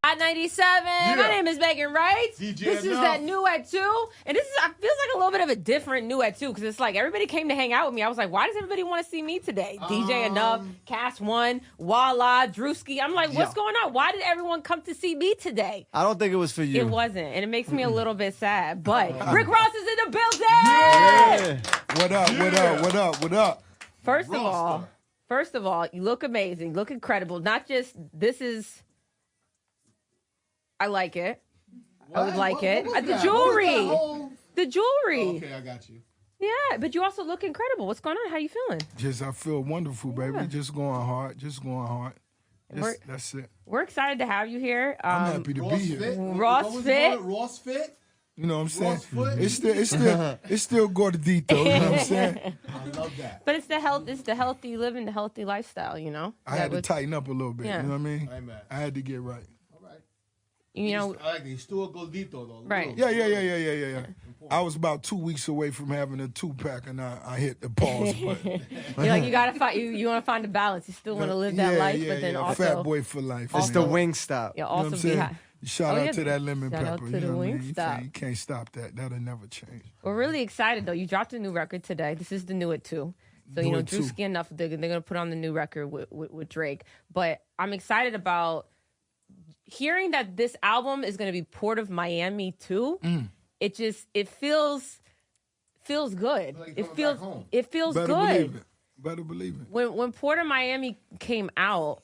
Hot 97. Yeah. My name is Megan Ryte. DJ This Enuff. Is that new at 2. And this is, I feels like a little bit of a different new at 2 because it's like everybody came to hang out with me. I was like, why does everybody want to see me today? DJ Enuff, Cast One, Walla, Drewski. I'm like, what's going on? Why did everyone come to see me today? I don't think it was for you. It wasn't. And it makes me a little bit sad. But Rick Ross is in the building. Yeah. What up, what up, what up, what up? First of all, you look amazing. You look incredible. Not just, this is... I like it. What? I would like it. What The that? jewelry. Whole... The jewelry. Okay, I got you. Yeah, but you also look incredible. What's going on? How you feeling? I feel wonderful, baby. Just going hard. That's it. We're excited to have you here. I'm happy to be here. Fit? Ross Fit. Ross Fit? You know what I'm saying? Ross Foot? It's still gordito. You know what I'm saying? I love that. But it's the healthy living, the healthy lifestyle, you know? I had to tighten up a little bit. Yeah. You know what I mean? Amen. I had to get right. You know, I like it. He's still a gordito, though. Right. Yeah. I was about 2 weeks away from having a 2-pack, and I hit the pause button. you're like, you gotta find you want to find a balance. You still want to live that life, but then also fat boy for life. It's the wing stop. you'll You know what also I'm be saying? hot. Shout out to that lemon Shout pepper. out to you the know what I mean? Wingstop. You can't stop that. That'll never change. We're really excited though. You dropped a new record today. This is the new at 2. So New at 2. Drewski Enuff, they're gonna put on the new record with Drake. But I'm excited about hearing that this album is gonna be Port of Miami too. It feels good. Like It coming feels back home. good. Believe it. Better believe it. When Port of Miami came out,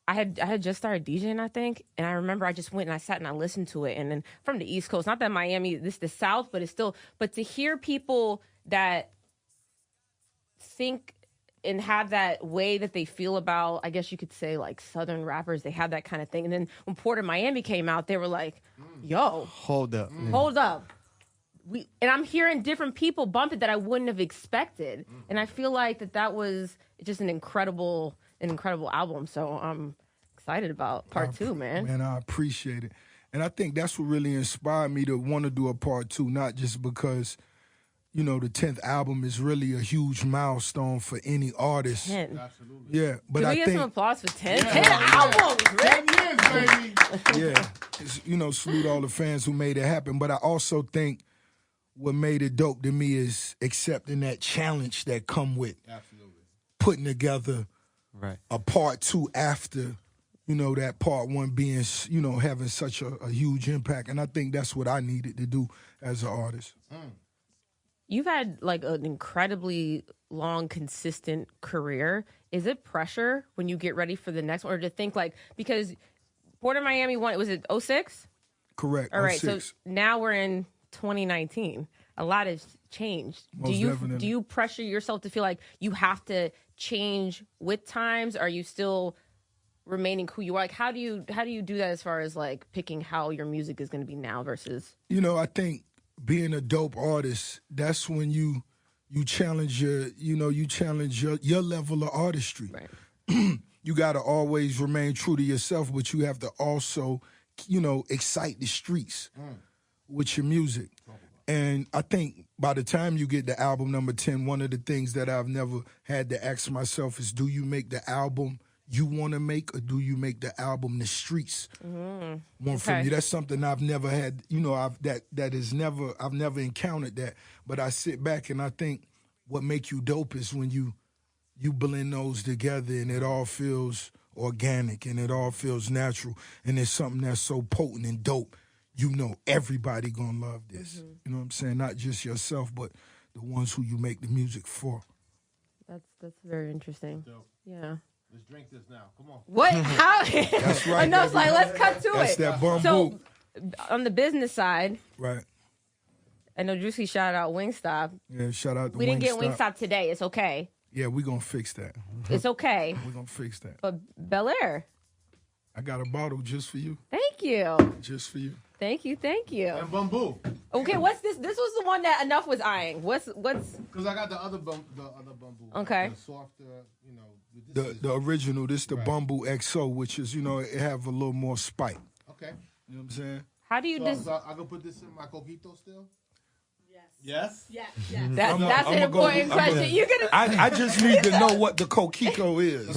I had just started DJing, I think, and I remember I just went and I sat and I listened to it. And then from the East Coast, not that Miami, this is the South, but it's still, but to hear people that think and have that way that they feel about, I guess you could say like Southern rappers, they have that kind of thing. And then when Port of Miami came out, they were like, yo, Hold up. hold up. And I'm hearing different people bump it that I wouldn't have expected. And I feel like that was just an incredible album. So I'm excited about part 2, man. Man, I appreciate it. And I think that's what really inspired me to want to do a part 2, not just because, you know, the 10th album is really a huge milestone for any artist. 10. Absolutely. Yeah, but Can we I get think... some applause for 10? 10 albums, Rick. 10 years, baby. Yeah, you know, salute all the fans who made it happen. But I also think what made it dope to me is accepting that challenge that come with Absolutely. putting together a part 2 after, you know, that part 1 being, you know, having such a huge impact. And I think that's what I needed to do as an artist. You've had like an incredibly long, consistent career. Is it pressure when you get ready for the next one, or to think like, because Port of Miami one, was it 06? Correct. All right, 06. so now we're in 2019. A lot has changed. Most definitely. Do you pressure yourself to feel like you have to change with times? Are you still remaining who you are? Like, how do you do that as far as like picking how your music is going to be now versus? You know, I think being a dope artist, that's when you challenge your level of artistry. Right. You got to always remain true to yourself, but you have to also, you know, excite the streets with your music. And I think by the time you get to album number 10, one of the things that I've never had to ask myself is, do you make the album you want to make, or do you make the album the streets want from you? That's something I've never had, you know, I've never encountered that. But I sit back and I think what make you dope is when you blend those together and it all feels organic and it all feels natural, and it's something that's so potent and dope. You know everybody gonna love this. You know what I'm saying? Not just yourself, but the ones who you make the music for. That's very interesting. Dope. Yeah. Let's drink this now. Come on. What? How? That's right. Enough. Like, let's cut to That's it. that bamboo. So, on the business side, Right. I know Drewski shouted out Wingstop. Yeah, shout out to We didn't get Wingstop. Wingstop today. It's okay. Yeah, we gonna fix that. It's okay. We're gonna fix that. But Bel Air, I got a bottle just for you. thank you. Just for you. Thank you. Thank you. And bamboo. Okay, what's this? This was the one that Enuff was eyeing. What's? Because I got the other bamboo. Okay. The softer, you know. The original, this the Bamboo XO, which is, you know, it have a little more spike. Okay. You know what I'm saying? How do you So I can put this in my coquito still? Yes. Yes. Yes. That's an important question. You're gonna. I just need to know what the Coquico is.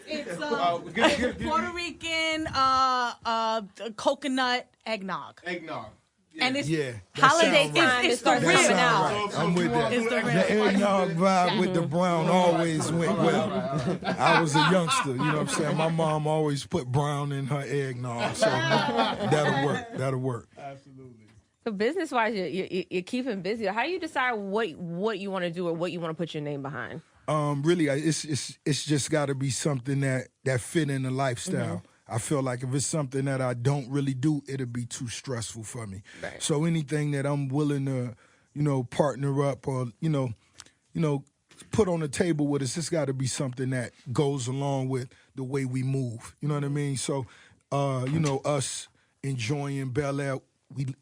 It's Puerto Rican coconut eggnog. Eggnog. And it's holiday time. It's the real. I'm with that. It's the real. The eggnog vibe with the brown always went well. I was a youngster, you know what I'm saying? My mom always put brown in her eggnog, so that'll work. Absolutely. So business-wise, you're keeping busy. How do you decide what you want to do or what you want to put your name behind? Really, it's just got to be something that fit in the lifestyle. I feel like if it's something that I don't really do, it'll be too stressful for me. Right. So anything that I'm willing to, partner up or, put on the table with us, it's got to be something that goes along with the way we move. You know what I mean? So, us enjoying Bel Air,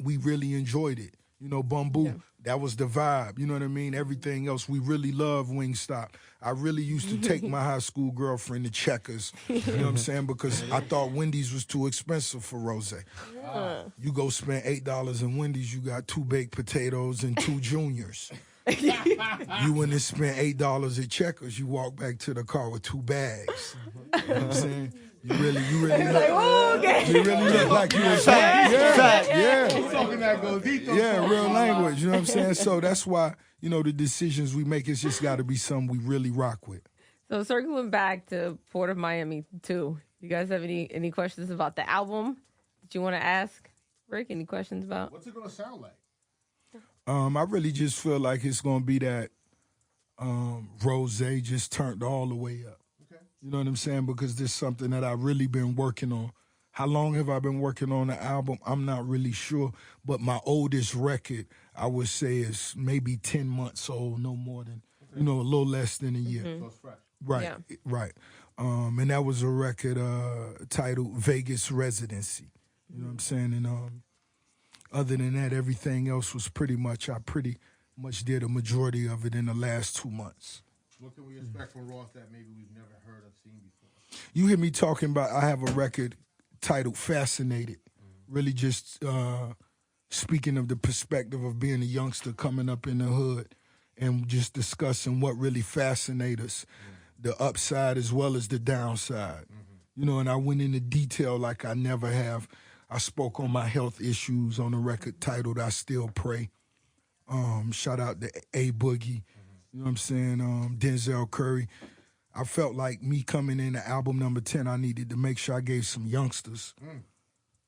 we really enjoyed it. Bamboo, that was the vibe. You know what I mean? Everything else, we really love Wingstop. I really used to take my high school girlfriend to Checkers. You know what I'm saying? Because I thought Wendy's was too expensive for rosé. You go spend $8 in Wendy's, you got 2 baked potatoes and 2 juniors. You went and spent $8 at Checkers, you walk back to the car with 2 bags. You know what I'm saying? You really look like you was He's talking that Godito. Yeah, real language. You know what I'm saying? So that's why, the decisions we make, it's just got to be something we really rock with. So circling back to Port of Miami too, you guys have any questions about the album that you want to ask? Rick, any questions about? What's it gonna sound like? I really just feel like it's gonna be that rosé just turned all the way up. You know what I'm saying? Because there's something that I've really been working on. How long have I been working on the album? I'm not really sure. But my oldest record, I would say, is maybe 10 months old, no more than, a little less than a year. So it's fresh. Right, right. And that was a record titled Vegas Residency. You know what I'm saying? And other than that, everything else was I pretty much did a majority of it in the last 2 months. What can we expect from Ross that maybe we've never heard or seen before? You hear me talking about, I have a record titled Fascinated, really just speaking of the perspective of being a youngster coming up in the hood and just discussing what really fascinates us, the upside as well as the downside. And I went into detail like I never have. I spoke on my health issues on a record titled I Still Pray. Shout out to A Boogie. You know what I'm saying? Denzel Curry. I felt like me coming in to album number 10, I needed to make sure I gave some youngsters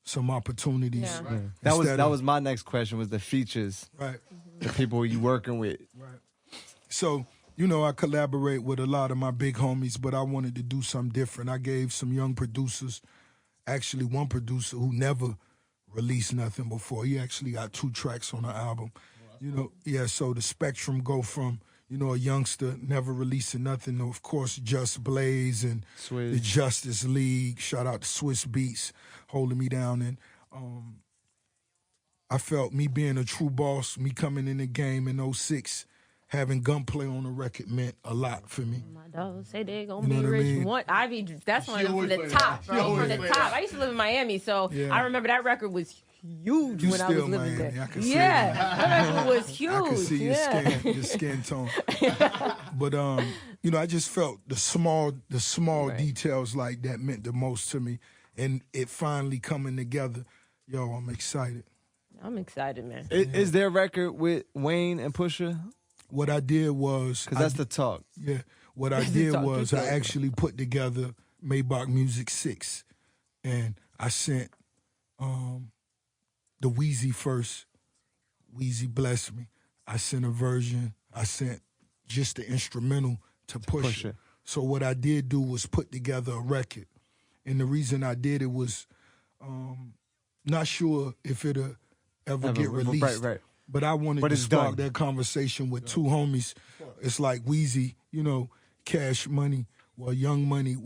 some opportunities. Yeah. That was my next question, was the features. Right. The people you working with. Right. So, I collaborate with a lot of my big homies, but I wanted to do something different. I gave some young producers, actually one producer who never released nothing before. He actually got 2 tracks on the album. So the spectrum go from, a youngster never releasing nothing. Of course, Just Blaze and the Justice League. Shout out to Swiss Beats holding me down. And I felt me being a true boss, me coming in the game in 06, having Gunplay on the record meant a lot for me. My dogs say they're going You to know be what I rich. mean? That's one of always the play top, that. She bro. always From the play top. that. I used to live in Miami, so Yeah. I remember that record was huge You when I was still living Miami. there. I can see That record was huge. I can see your skin tone. But I just felt the small Right. details like that meant the most to me, and it finally coming together. Yo, I'm excited. I'm excited, man. Is there a record with Wayne and Pusha? What I did was, Because that's the talk. yeah. What I did Talk, was keep I talking. actually put together Maybach Music 6, and I sent the Wheezy first. Wheezy blessed me. I sent a version. I sent just the instrumental to Pusha. Pusha. So what I did do was put together a record, and the reason I did it was not sure if it'll ever get released. Right. But I wanted But to it's start done. that conversation with 2 homies. It's like Wheezy, Cash Money. Well, Young Money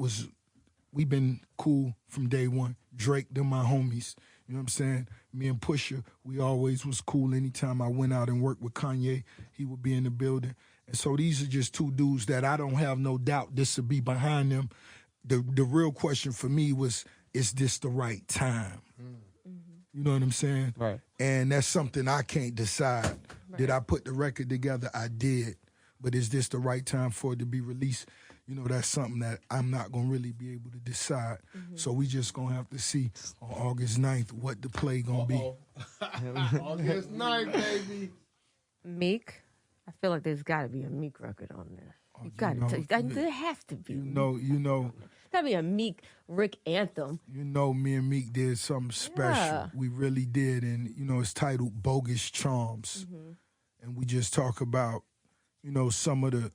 we been cool from day one. Drake, they're my homies. You know what I'm saying? Me and Pusha, we always was cool. Anytime I went out and worked with Kanye, he would be in the building. And so these are just 2 dudes that I don't have no doubt this would be behind them. The real question for me was, is this the right time? You know what I'm saying? Right. And that's something I can't decide. Did I put the record together? I did. But is this the right time for it to be released? You know, that's something that I'm not going to really be able to decide. So we just going to have to see on August 9th what the play going to be. August 9th, baby. Meek, I feel like there's got to be a Meek record on there. You got know, to. There has to be. You know, Gotta be a Meek Rick anthem. you know, me and Meek did something special. Yeah. We really did. And, you know, it's titled Bogus Charms. And we just talk about, you know, some of the,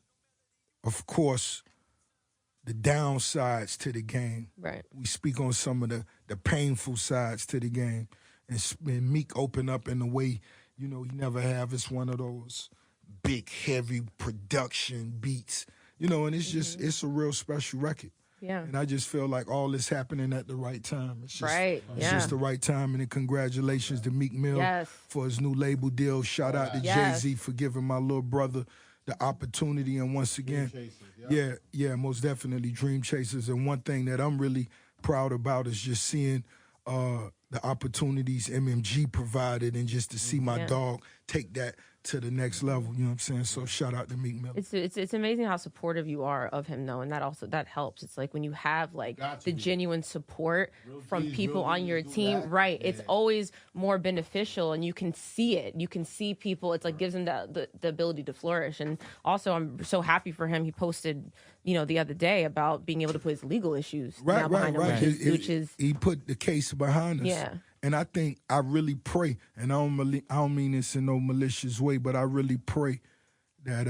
of course, the downsides to the game. Right. We speak on some of the painful sides to the game. And Meek open up in a way, you know, he never have. It's one of those big, heavy production beats. You know, and it's just, it's a real special record. Yeah. And I just feel like all this happening at the right time. It's just, Right, It's yeah. just the right time. And then congratulations to Meek Mill Yes. for his new label deal. Shout out to Yes. Jay-Z for giving my little brother the opportunity. And once again, yeah, most definitely Dream Chasers. And one thing that I'm really proud about is just seeing the opportunities MMG provided and just to see my dog take that to the next level. You know what I'm saying? So shout out to Meek Mill. It's amazing how supportive you are of him though, and that helps. It's like when you have like the genuine support from people on your team, right? It's always more beneficial, and you can see it. You can see people. It's like gives them the ability to flourish. And also, I'm so happy for him. He posted, you know, the other day about being able to put his legal issues now behind him, which is he put the case behind us. Yeah. And I think I really pray, and I don't mean this in no malicious way, but I really pray that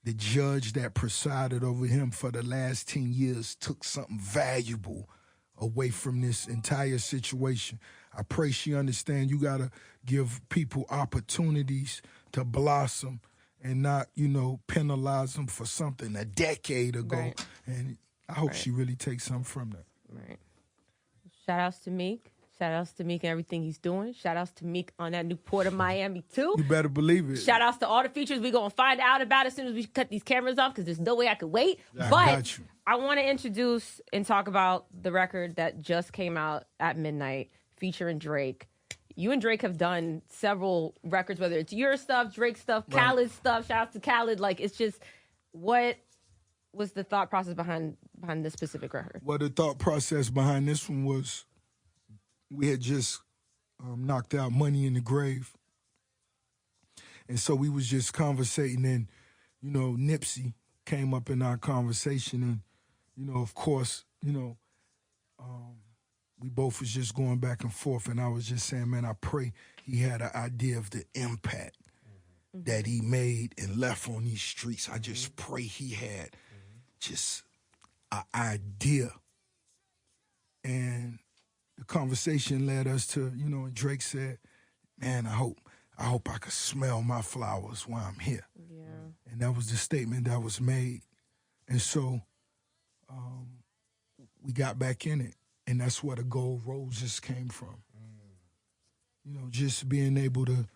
the judge that presided over him for the last 10 years took something valuable away from this entire situation. I pray she understands you got to give people opportunities to blossom and not, you know, penalize them for something a decade ago. Right. And I hope she really takes something from that. right. Shout outs to Meek. Shout outs to Meek and everything he's doing. Shout outs to Meek on that new Port of Miami too. You better believe it. Shout outs to all the features we're going to find out about as soon as we cut these cameras off because there's no way I could wait. But got you. I want to introduce and talk about the record that just came out at midnight featuring Drake. You and Drake have done several records, whether it's your stuff, Drake stuff, Khaled stuff. Shout out to Khaled. Like, it's just, what was the thought process behind this specific record? Well, the thought process behind this one was we had just knocked out Money in the Grave. And so we was just conversating, and, you know, Nipsey came up in our conversation, and, you know, of course, you know, we both was just going back and forth, and I was just saying, man, I pray he had an idea of the impact that he made and left on these streets. I just pray he had just an idea. And the conversation led us to, you know, and Drake said, man, I hope I could smell my flowers while I'm here. Yeah. And that was the statement that was made. And so we got back in it. And that's where the Gold Roses came from. You know, just being able to,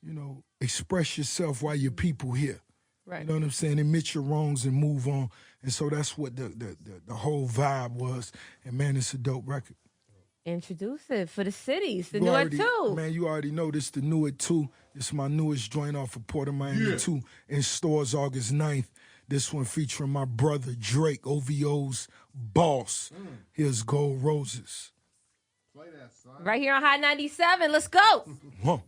you know, express yourself while your people here. Right. You know what I'm saying? Admit your wrongs and move on. And so that's what the whole vibe was. And, man, it's a dope record. Introduce it for the cities, the You new already- at 2. Man, you already know this, the new at 2. This is my newest joint off of Port of Miami 2 in stores August 9th. This one featuring my brother Drake, OVO's boss. Here's Gold Roses. Play that, son. Right here on High 97. Let's go. Whoa.